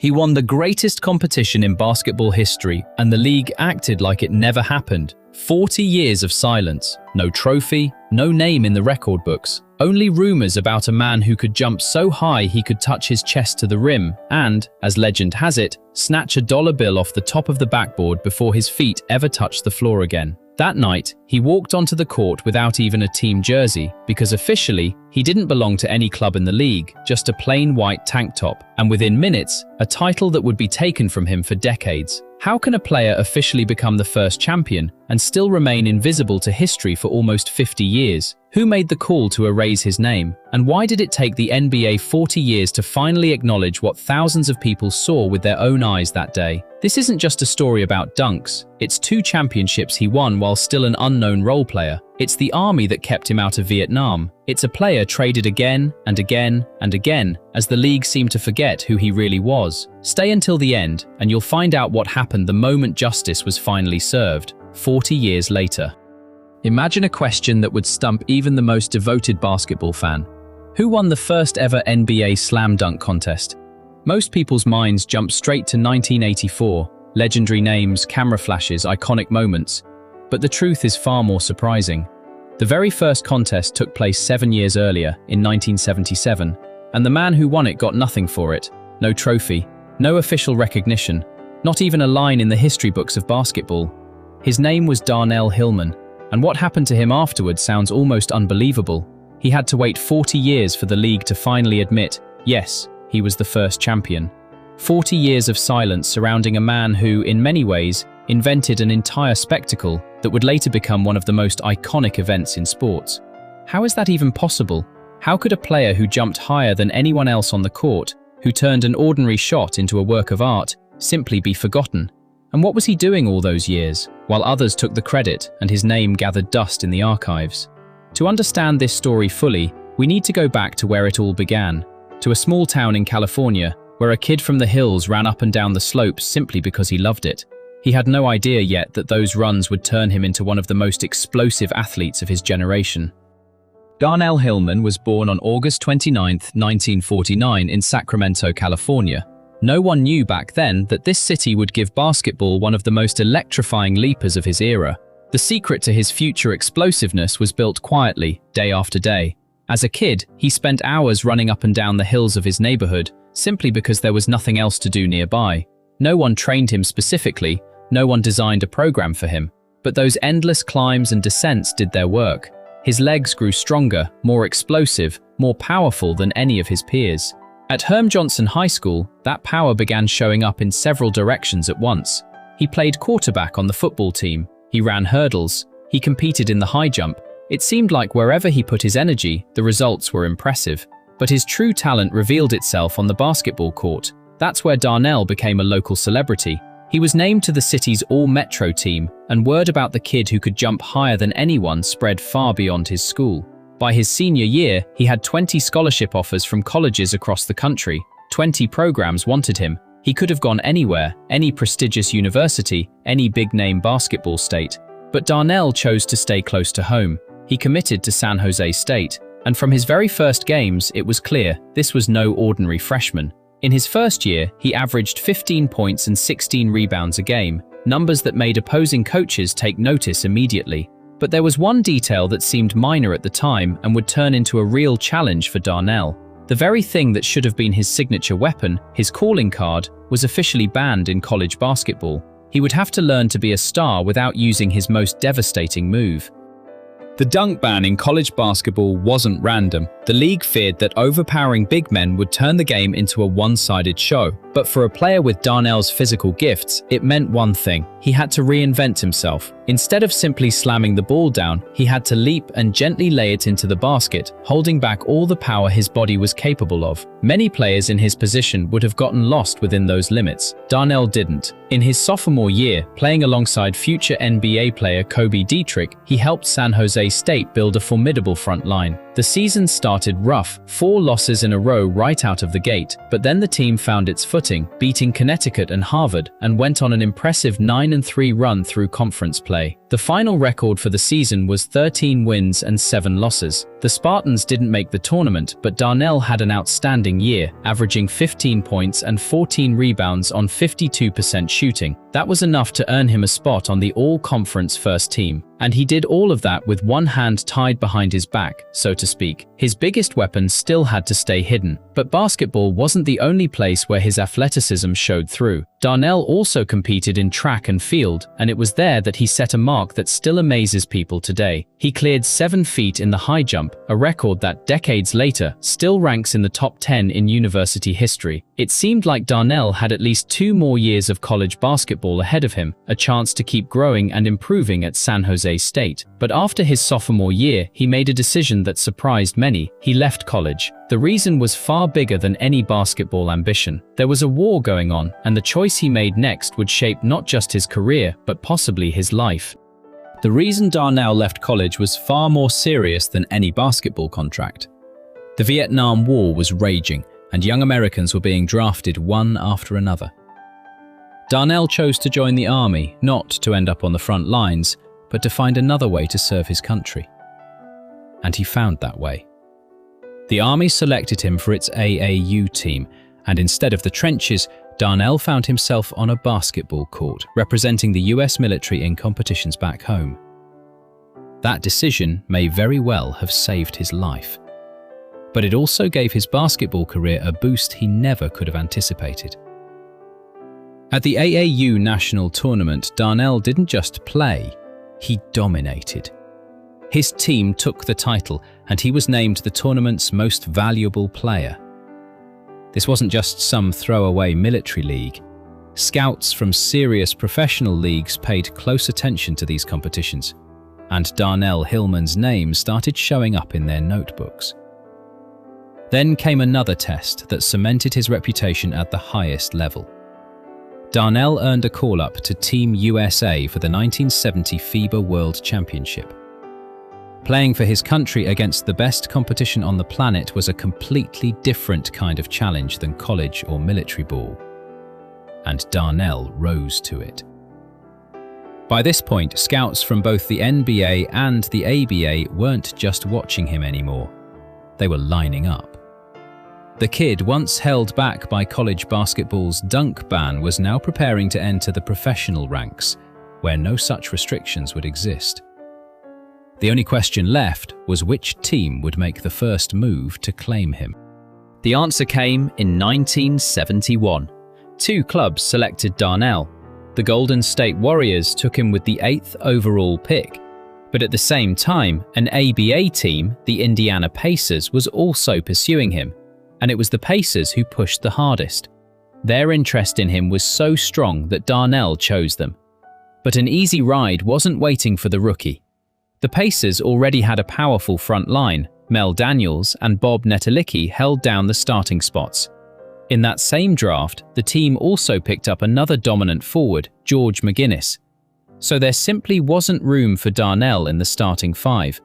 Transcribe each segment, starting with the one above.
He won the greatest competition in basketball history, and the league acted like it never happened. 40 years of silence. No trophy, no name in the record books. Only rumors about a man who could jump so high he could touch his chest to the rim and, as legend has it, snatch a dollar bill off the top of the backboard before his feet ever touched the floor again. That night, he walked onto the court without even a team jersey, because officially, he didn't belong to any club in the league, just a plain white tank top, and within minutes, a title that would be taken from him for decades. How can a player officially become the first champion and still remain invisible to history for almost 50 years? Who made the call to erase his name? And why did it take the NBA 40 years to finally acknowledge what thousands of people saw with their own eyes that day? This isn't just a story about dunks. It's 2 championships he won while still an unknown role player. It's the army that kept him out of Vietnam. It's a player traded again and again and again as the league seemed to forget who he really was. Stay until the end and you'll find out what happened the moment justice was finally served, 40 years later. Imagine a question that would stump even the most devoted basketball fan. Who won the first ever NBA slam dunk contest? Most people's minds jump straight to 1984, legendary names, camera flashes, iconic moments. But the truth is far more surprising. The very first contest took place 7 years earlier, in 1977, and the man who won it got nothing for it. No trophy, no official recognition, not even a line in the history books of basketball. His name was Darnell Hillman, and what happened to him afterwards sounds almost unbelievable. He had to wait 40 years for the league to finally admit, yes, he was the first champion. 40 years of silence surrounding a man who, in many ways, invented an entire spectacle that would later become one of the most iconic events in sports. How is that even possible? How could a player who jumped higher than anyone else on the court, who turned an ordinary shot into a work of art, simply be forgotten? And what was he doing all those years, while others took the credit and his name gathered dust in the archives? To understand this story fully, we need to go back to where it all began, to a small town in California, where a kid from the hills ran up and down the slopes simply because he loved it. He had no idea yet that those runs would turn him into one of the most explosive athletes of his generation. Darnell Hillman was born on August 29, 1949 in Sacramento, California. No one knew back then that this city would give basketball one of the most electrifying leapers of his era. The secret to his future explosiveness was built quietly, day after day. As a kid, he spent hours running up and down the hills of his neighborhood, simply because there was nothing else to do nearby. No one trained him specifically, no one designed a program for him, but those endless climbs and descents did their work. His legs grew stronger, more explosive, more powerful than any of his peers. At Herm Johnson High School, that power began showing up in several directions at once. He played quarterback on the football team, he ran hurdles, he competed in the high jump. It seemed like wherever he put his energy, the results were impressive. But his true talent revealed itself on the basketball court. That's where Darnell became a local celebrity. He was named to the city's all-Metro team, and word about the kid who could jump higher than anyone spread far beyond his school. By his senior year, he had 20 scholarship offers from colleges across the country. 20 programs wanted him. He could have gone anywhere, any prestigious university, any big-name basketball state. But Darnell chose to stay close to home. He committed to San Jose State. And from his very first games, it was clear this was no ordinary freshman. In his first year, he averaged 15 points and 16 rebounds a game, numbers that made opposing coaches take notice immediately. But there was one detail that seemed minor at the time and would turn into a real challenge for Darnell. The very thing that should have been his signature weapon, his calling card, was officially banned in college basketball. He would have to learn to be a star without using his most devastating move. The dunk ban in college basketball wasn't random. The league feared that overpowering big men would turn the game into a one-sided show. But for a player with Darnell's physical gifts, it meant one thing. He had to reinvent himself. Instead of simply slamming the ball down, he had to leap and gently lay it into the basket, holding back all the power his body was capable of. Many players in his position would have gotten lost within those limits. Darnell didn't. In his sophomore year, playing alongside future NBA player Kobe Dietrich, he helped San Jose State build a formidable front line. The season started rough, 4 losses in a row right out of the gate, but then the team found its footing, beating Connecticut and Harvard, and went on an impressive 9-3 run through conference play. The final record for the season was 13 wins and 7 losses. The Spartans didn't make the tournament, but Darnell had an outstanding year, averaging 15 points and 14 rebounds on 52% shooting. That was enough to earn him a spot on the all-conference first team. And he did all of that with one hand tied behind his back, so to speak. His biggest weapon still had to stay hidden. But basketball wasn't the only place where his athleticism showed through. Darnell also competed in track and field, and it was there that he set a mark that still amazes people today. He cleared 7 feet in the high jump, a record that decades later still ranks in the top 10 in university history. It seemed like Darnell had at least 2 more years of college basketball ahead of him, a chance to keep growing and improving at San Jose State. But after his sophomore year, he made a decision that surprised many. He left college. The reason was far bigger than any basketball ambition. There was a war going on, and the choice he made next would shape not just his career, but possibly his life. The reason Darnell left college was far more serious than any basketball contract. The Vietnam War was raging, and young Americans were being drafted one after another. Darnell chose to join the army, not to end up on the front lines, but to find another way to serve his country. And he found that way. The army selected him for its AAU team, and instead of the trenches, Darnell found himself on a basketball court, representing the US military in competitions back home. That decision may very well have saved his life. But it also gave his basketball career a boost he never could have anticipated. At the AAU national tournament, Darnell didn't just play, he dominated. His team took the title, and he was named the tournament's most valuable player. This wasn't just some throwaway military league. Scouts from serious professional leagues paid close attention to these competitions, and Darnell Hillman's name started showing up in their notebooks. Then came another test that cemented his reputation at the highest level. Darnell earned a call-up to Team USA for the 1970 FIBA World Championship. Playing for his country against the best competition on the planet was a completely different kind of challenge than college or military ball. And Darnell rose to it. By this point, scouts from both the NBA and the ABA weren't just watching him anymore. They were lining up. The kid, once held back by college basketball's dunk ban, was now preparing to enter the professional ranks, where no such restrictions would exist. The only question left was which team would make the first move to claim him. The answer came in 1971. 2 clubs selected Darnell. The Golden State Warriors took him with the 8th overall pick. But at the same time, an ABA team, the Indiana Pacers, was also pursuing him. And it was the Pacers who pushed the hardest. Their interest in him was so strong that Darnell chose them. But an easy ride wasn't waiting for the rookie. The Pacers already had a powerful front line. Mel Daniels and Bob Netalicki held down the starting spots. In that same draft, the team also picked up another dominant forward, George McGinnis. So there simply wasn't room for Darnell in the starting 5.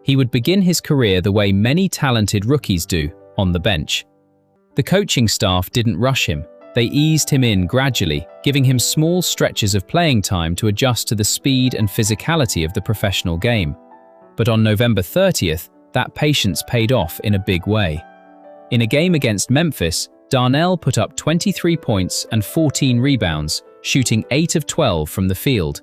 He would begin his career the way many talented rookies do, on the bench. The coaching staff didn't rush him. They eased him in gradually, giving him small stretches of playing time to adjust to the speed and physicality of the professional game. But on November 30th, that patience paid off in a big way. In a game against Memphis, Darnell put up 23 points and 14 rebounds, shooting 8 of 12 from the field.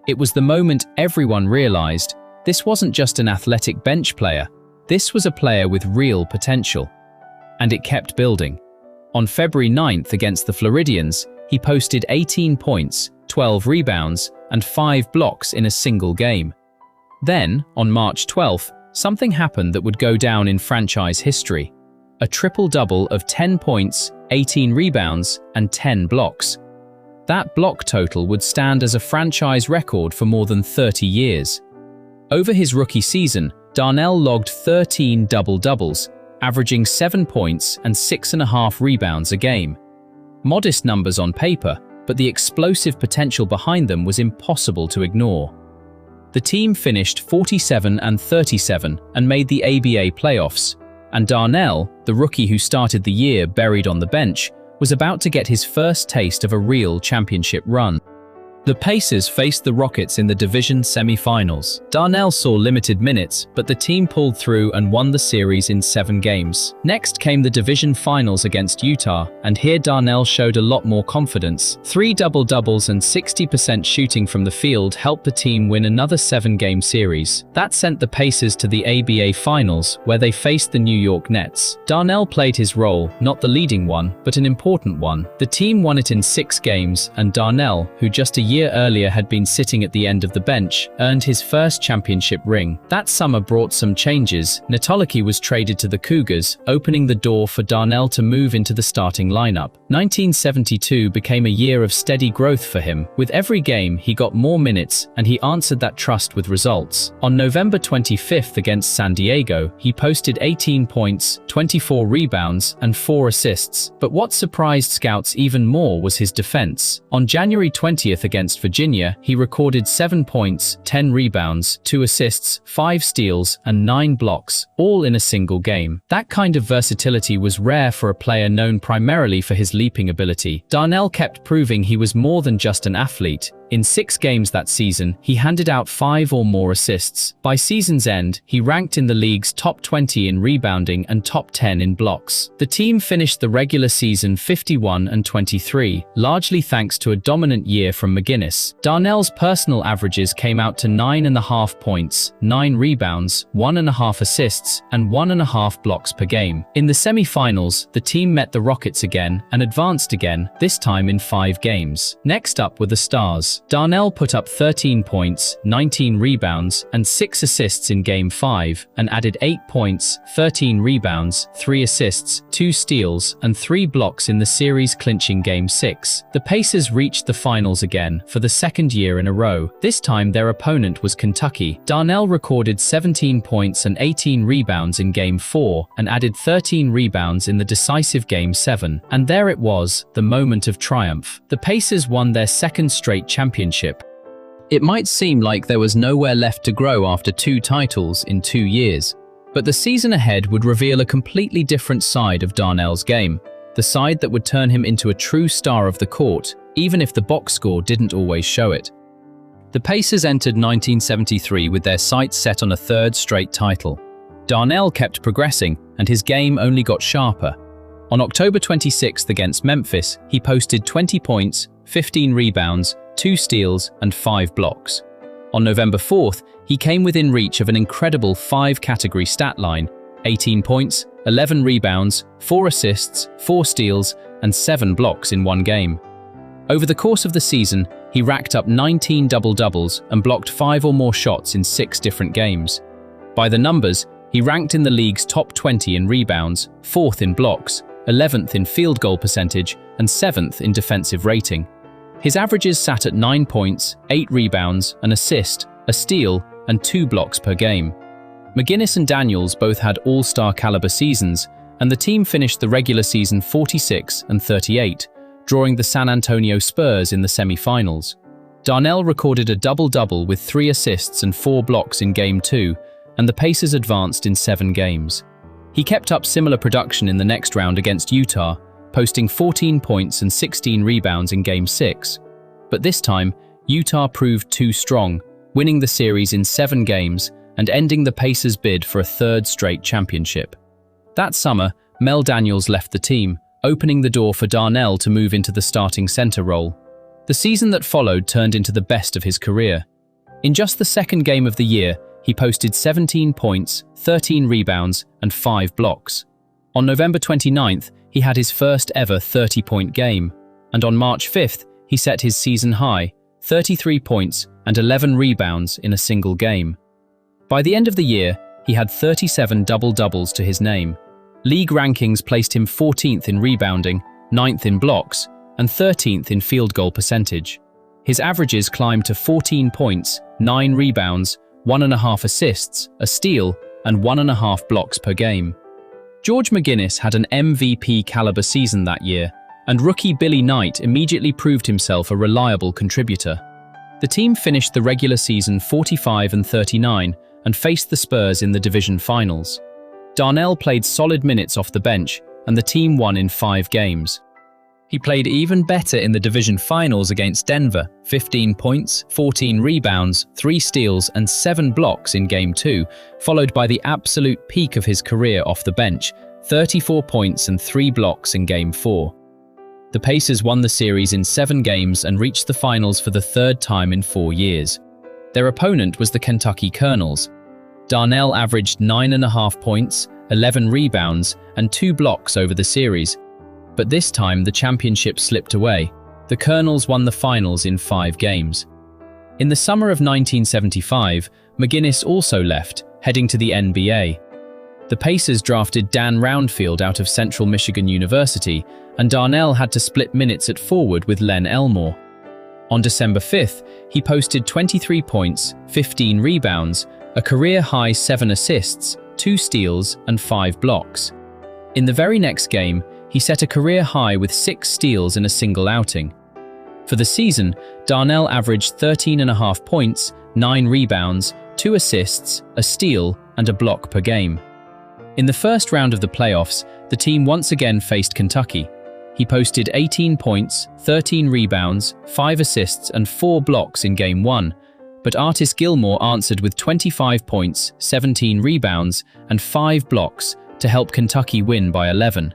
It was the moment everyone realized this wasn't just an athletic bench player, this was a player with real potential. And it kept building. On February 9th against the Floridians, he posted 18 points, 12 rebounds, and 5 blocks in a single game. Then, on March 12th, something happened that would go down in franchise history. A triple-double of 10 points, 18 rebounds, and 10 blocks. That block total would stand as a franchise record for more than 30 years. Over his rookie season, Darnell logged 13 double-doubles, averaging 7 points and 6.5 rebounds a game. Modest numbers on paper, but the explosive potential behind them was impossible to ignore. The team finished 47-37 and made the ABA playoffs, and Darnell, the rookie who started the year buried on the bench, was about to get his first taste of a real championship run. The Pacers faced the Rockets in the division semi-finals. Darnell saw limited minutes, but the team pulled through and won the series in 7 games. Next came the division finals against Utah, and here Darnell showed a lot more confidence. 3 double-doubles and 60% shooting from the field helped the team win another 7-game series. That sent the Pacers to the ABA finals, where they faced the New York Nets. Darnell played his role, not the leading one, but an important one. The team won it in 6 games, and Darnell, who just a year earlier had been sitting at the end of the bench, earned his first championship ring. That summer brought some changes. Netolicky was traded to the Cougars, opening the door for Darnell to move into the starting lineup. 1972 became a year of steady growth for him. With every game, he got more minutes, and he answered that trust with results. On November 25th against San Diego, he posted 18 points, 24 rebounds, and 4 assists. But what surprised scouts even more was his defense. On January 20th against Virginia, he recorded 7 points, 10 rebounds, 2 assists, 5 steals, and 9 blocks, all in a single game. That kind of versatility was rare for a player known primarily for his leaping ability. Darnell kept proving he was more than just an athlete. In 6 games that season, he handed out 5 or more assists. By season's end, he ranked in the league's top 20 in rebounding and top 10 in blocks. The team finished the regular season 51-23, largely thanks to a dominant year from McGinnis. Darnell's personal averages came out to 9.5 points, 9 rebounds, 1.5 assists, and 1.5 blocks per game. In the semi-finals, the team met the Rockets again and advanced again, this time in 5 games. Next up were the Stars. Darnell put up 13 points, 19 rebounds, and 6 assists in Game 5, and added 8 points, 13 rebounds, 3 assists, 2 steals, and 3 blocks in the series-clinching Game 6. The Pacers reached the finals again, for the 2nd year in a row. This time their opponent was Kentucky. Darnell recorded 17 points and 18 rebounds in Game 4, and added 13 rebounds in the decisive Game 7. And there it was, the moment of triumph. The Pacers won their 2nd straight championship. It might seem like there was nowhere left to grow after 2 titles in 2 years, but the season ahead would reveal a completely different side of Darnell's game, the side that would turn him into a true star of the court, even if the box score didn't always show it. The Pacers entered 1973 with their sights set on a 3rd straight title. Darnell kept progressing, and his game only got sharper. On October 26th against Memphis, he posted 20 points, 15 rebounds, 2 steals, and 5 blocks. On November 4th, he came within reach of an incredible 5-category stat line: 18 points, 11 rebounds, 4 assists, 4 steals, and 7 blocks in 1 game. Over the course of the season, he racked up 19 double-doubles and blocked 5 or more shots in 6 different games. By the numbers, he ranked in the league's top 20 in rebounds, 4th in blocks, 11th in field goal percentage, and 7th in defensive rating. His averages sat at 9 points, 8 rebounds, an assist, a steal, and 2 blocks per game. McGinnis and Daniels both had all-star caliber seasons, and the team finished the regular season 46-38, drawing the San Antonio Spurs in the semi-finals. Darnell recorded a double-double with 3 assists and 4 blocks in Game 2, and the Pacers advanced in 7 games. He kept up similar production in the next round against Utah, posting 14 points and 16 rebounds in Game 6. But this time, Utah proved too strong, winning the series in 7 games and ending the Pacers' bid for a 3rd straight championship. That summer, Mel Daniels left the team, opening the door for Darnell to move into the starting center role. The season that followed turned into the best of his career. In just the 2nd game of the year, he posted 17 points, 13 rebounds, and 5 blocks. On November 29th, he had his first ever 30-point game, and on March 5th, he set his season high, 33 points and 11 rebounds in a single game. By the end of the year, he had 37 double-doubles to his name. League rankings placed him 14th in rebounding, 9th in blocks, and 13th in field goal percentage. His averages climbed to 14 points, 9 rebounds, 1.5 assists, a steal, and 1.5 blocks per game. George McGinnis had an MVP-caliber season that year, and rookie Billy Knight immediately proved himself a reliable contributor. The team finished the regular season 45-39 and faced the Spurs in the division finals. Darnell played solid minutes off the bench, and the team won in 5 games. He played even better in the division finals against Denver, 15 points, 14 rebounds, 3 steals and 7 blocks in Game 2, followed by the absolute peak of his career off the bench, 34 points and 3 blocks in Game 4. The Pacers won the series in 7 games and reached the finals for the 3rd time in 4 years. Their opponent was the Kentucky Colonels. Darnell averaged 9.5 points, 11 rebounds and 2 blocks over the series. But this time the championship slipped away. The Colonels won the finals in 5 games. In the summer of 1975, McGinnis also left, heading to the NBA. The Pacers drafted Dan Roundfield out of Central Michigan University, and Darnell had to split minutes at forward with Len Elmore. On December 5th, he posted 23 points, 15 rebounds, a career-high 7 assists, 2 steals and 5 blocks. In the very next game, he set a career high with 6 steals in a single outing. For the season, Darnell averaged 13.5 points, 9 rebounds, 2 assists, a steal, and a block per game. In the first round of the playoffs, the team once again faced Kentucky. He posted 18 points, 13 rebounds, 5 assists, and 4 blocks in Game 1, but Artis Gilmore answered with 25 points, 17 rebounds, and 5 blocks to help Kentucky win by 11.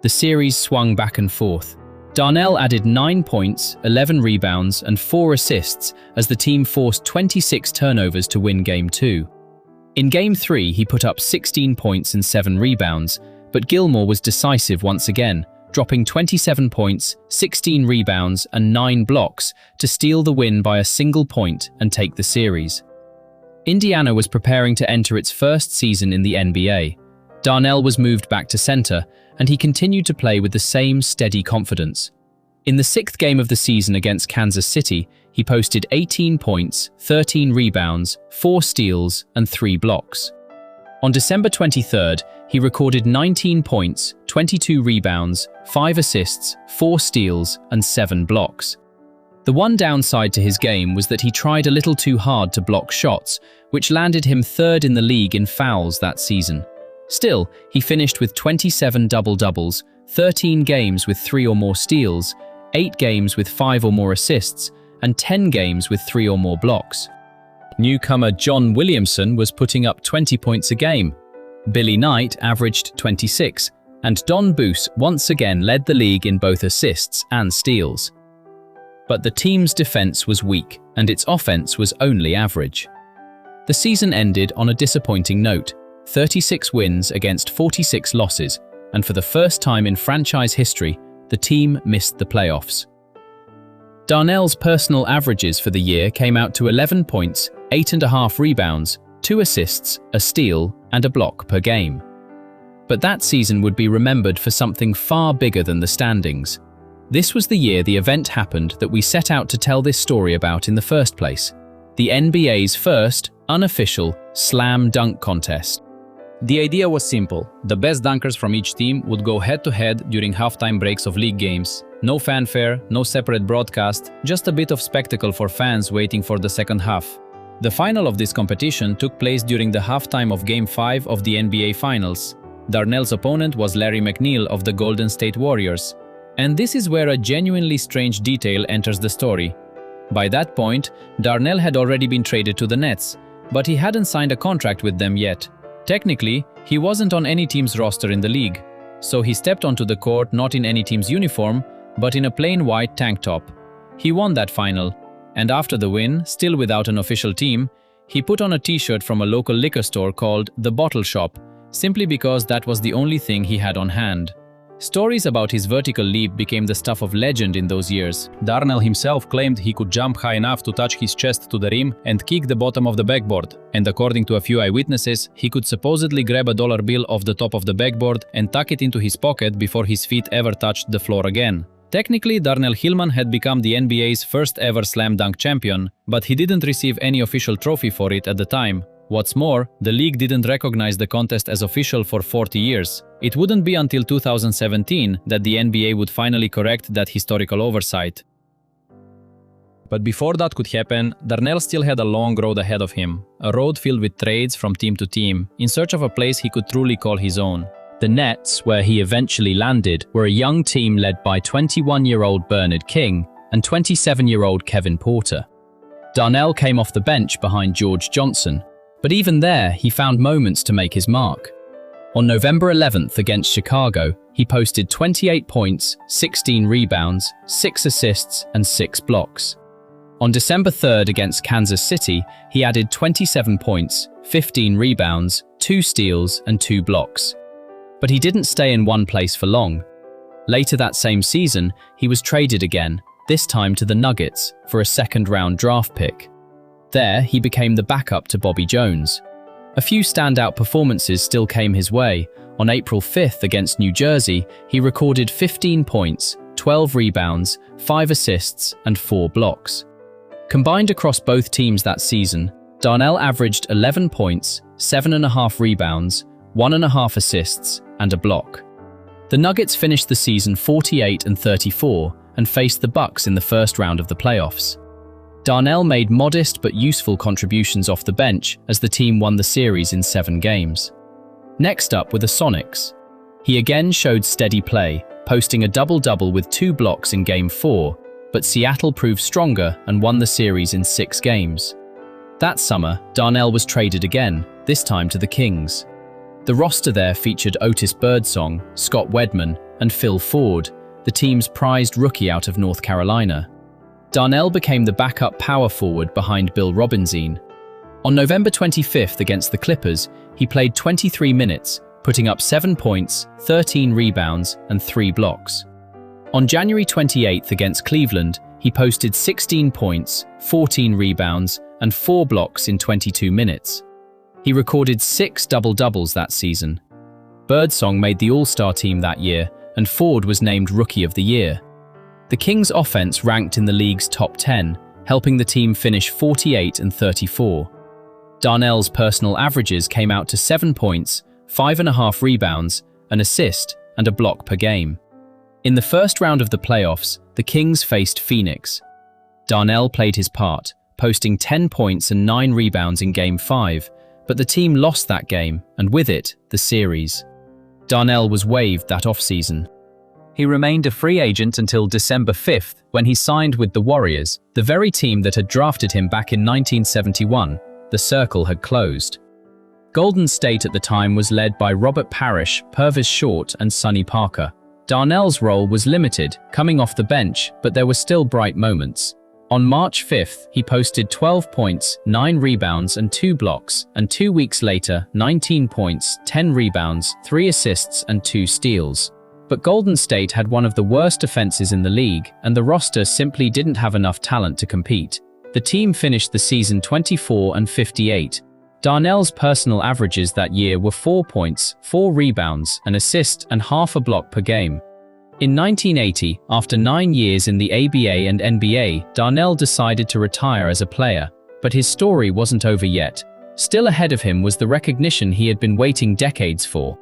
The series swung back and forth. Darnell added 9 points, 11 rebounds, and 4 assists as the team forced 26 turnovers to win Game 2. In Game 3, he put up 16 points and 7 rebounds, but Gilmore was decisive once again, dropping 27 points, 16 rebounds, and 9 blocks to steal the win by a single point and take the series. Indiana was preparing to enter its first season in the NBA. Darnell was moved back to center, and he continued to play with the same steady confidence. In the 6th game of the season against Kansas City, he posted 18 points, 13 rebounds, 4 steals, and 3 blocks. On December 23rd, he recorded 19 points, 22 rebounds, 5 assists, 4 steals, and 7 blocks. The one downside to his game was that he tried a little too hard to block shots, which landed him 3rd in the league in fouls that season. Still, he finished with 27 double-doubles, 13 games with 3 or more steals, 8 games with 5 or more assists, and 10 games with 3 or more blocks. Newcomer John Williamson was putting up 20 points a game. Billy Knight averaged 26, and Don Boos once again led the league in both assists and steals. But the team's defense was weak, and its offense was only average. The season ended on a disappointing note. 36 wins against 46 losses, and for the first time in franchise history, the team missed the playoffs. Darnell's personal averages for the year came out to 11 points, 8.5 rebounds, 2 assists, a steal, and a block per game. But that season would be remembered for something far bigger than the standings. This was the year the event happened that we set out to tell this story about in the first place: the NBA's first, unofficial, slam dunk contest. The idea was simple. The best dunkers from each team would go head-to-head during halftime breaks of league games. No fanfare, no separate broadcast, just a bit of spectacle for fans waiting for the second half. The final of this competition took place during the halftime of Game 5 of the NBA Finals. Darnell's opponent was Larry McNeil of the Golden State Warriors. And this is where a genuinely strange detail enters the story. By that point, Darnell had already been traded to the Nets, but he hadn't signed a contract with them yet. Technically, he wasn't on any team's roster in the league, so he stepped onto the court not in any team's uniform, but in a plain white tank top. He won that final, and after the win, still without an official team, he put on a t-shirt from a local liquor store called The Bottle Shop, simply because that was the only thing he had on hand. Stories about his vertical leap became the stuff of legend in those years. Darnell himself claimed he could jump high enough to touch his chest to the rim and kick the bottom of the backboard. And according to a few eyewitnesses, he could supposedly grab a dollar bill off the top of the backboard and tuck it into his pocket before his feet ever touched the floor again. Technically, Darnell Hillman had become the NBA's first ever slam dunk champion, but he didn't receive any official trophy for it at the time. What's more, the league didn't recognize the contest as official for 40 years. It wouldn't be until 2017 that the NBA would finally correct that historical oversight. But before that could happen, Darnell still had a long road ahead of him, a road filled with trades from team to team, in search of a place he could truly call his own. The Nets, where he eventually landed, were a young team led by 21-year-old Bernard King and 27-year-old Kevin Porter. Darnell came off the bench behind George Johnson, but even there he found moments to make his mark. On November 11th against Chicago, he posted 28 points, 16 rebounds, 6 assists and 6 blocks. On December 3rd against Kansas City, he added 27 points, 15 rebounds, 2 steals and 2 blocks. But he didn't stay in one place for long. Later that same season, he was traded again, this time to the Nuggets, for a second-round draft pick. There, he became the backup to Bobby Jones. A few standout performances still came his way. On April 5th against New Jersey, he recorded 15 points, 12 rebounds, 5 assists and 4 blocks. Combined across both teams that season, Darnell averaged 11 points, 7.5 rebounds, 1.5 assists, and a block. The Nuggets finished the season 48-34 and faced the Bucks in the first round of the playoffs. Darnell made modest but useful contributions off the bench as the team won the series in 7 games. Next up were the Sonics. He again showed steady play, posting a double-double with 2 blocks in Game 4, but Seattle proved stronger and won the series in 6 games. That summer, Darnell was traded again, this time to the Kings. The roster there featured Otis Birdsong, Scott Wedman, and Phil Ford, the team's prized rookie out of North Carolina. Darnell became the backup power forward behind Bill Robinson. On November 25th against the Clippers, he played 23 minutes, putting up 7 points, 13 rebounds, and 3 blocks. On January 28th against Cleveland, he posted 16 points, 14 rebounds, and 4 blocks in 22 minutes. He recorded 6 double-doubles that season. Birdsong made the All-Star team that year, and Ford was named Rookie of the Year. The Kings' offense ranked in the league's top 10, helping the team finish 48-34. Darnell's personal averages came out to 7 points, 5.5 rebounds, an assist, and a block per game. In the first round of the playoffs, the Kings faced Phoenix. Darnell played his part, posting 10 points and 9 rebounds in Game 5, but the team lost that game, and with it, the series. Darnell was waived that offseason. He remained a free agent until December 5th, when he signed with the Warriors, the very team that had drafted him back in 1971. The circle had closed. Golden State at the time was led by Robert Parrish, Purvis Short, and Sonny Parker. Darnell's role was limited, coming off the bench, but there were still bright moments. On March 5th, he posted 12 points, 9 rebounds and 2 blocks, and 2 weeks later, 19 points, 10 rebounds, 3 assists and 2 steals. But Golden State had one of the worst defenses in the league, and the roster simply didn't have enough talent to compete. The team finished the season 24-58. Darnell's personal averages that year were 4 points, 4 rebounds, an assist, and half a block per game. In 1980, after 9 years in the ABA and NBA, Darnell decided to retire as a player. But his story wasn't over yet. Still ahead of him was the recognition he had been waiting decades for.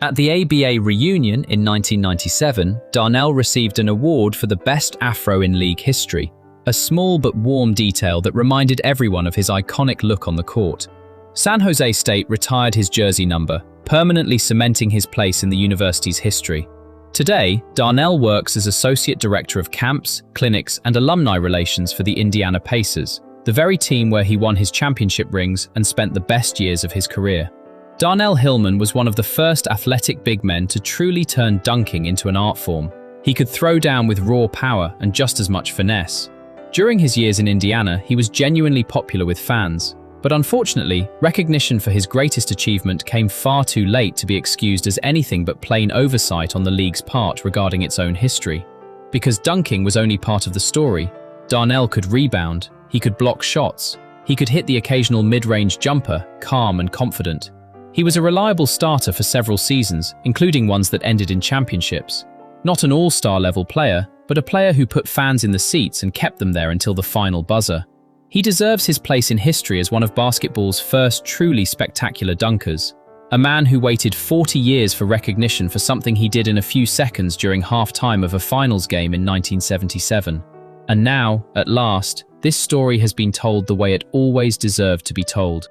At the ABA reunion in 1997, Darnell received an award for the best afro in league history, a small but warm detail that reminded everyone of his iconic look on the court. San Jose State retired his jersey number, permanently cementing his place in the university's history. Today, Darnell works as Associate Director of Camps, Clinics, and Alumni Relations for the Indiana Pacers, the very team where he won his championship rings and spent the best years of his career. Darnell Hillman was one of the first athletic big men to truly turn dunking into an art form. He could throw down with raw power and just as much finesse. During his years in Indiana, he was genuinely popular with fans. But unfortunately, recognition for his greatest achievement came far too late to be excused as anything but plain oversight on the league's part regarding its own history. Because dunking was only part of the story, Darnell could rebound, he could block shots, he could hit the occasional mid-range jumper, calm and confident. He was a reliable starter for several seasons, including ones that ended in championships. Not an all-star level player, but a player who put fans in the seats and kept them there until the final buzzer. He deserves his place in history as one of basketball's first truly spectacular dunkers. A man who waited 40 years for recognition for something he did in a few seconds during halftime of a finals game in 1977. And now, at last, this story has been told the way it always deserved to be told.